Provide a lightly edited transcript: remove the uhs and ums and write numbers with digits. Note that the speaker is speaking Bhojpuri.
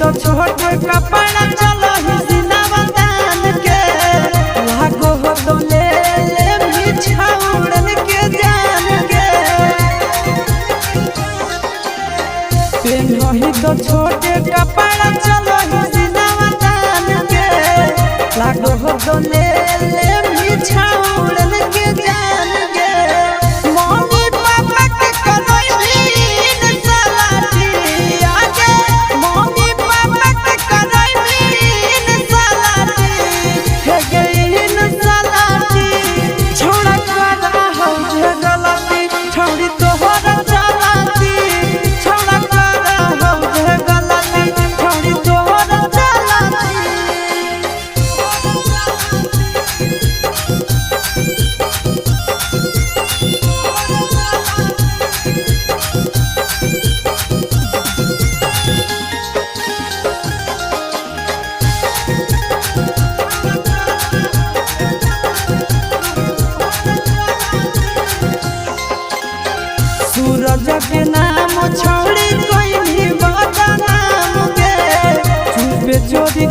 तो छोट कपड़ा चलो ही सिनावा तान के लागो हो तो ले बिछाउड़न के जान के पेनो ही तो छोटे कपड़ा चलो ही सिनावा तान के लागो हो तो ले बिछाउड़न के जान के मम्मी पापा के करोई भी सलाटी आगे मम्मी पापा के करोई भी सलाटी हे गईन सलाटी छोड़ा करा हो जे गलती छोड़ी तोहर चलाती छोड़ा करा हो जे गलती छोड़ी तोहर चलाती सूरज के नाम छोड़ी कोई भी बदनाम के चुपे चोरी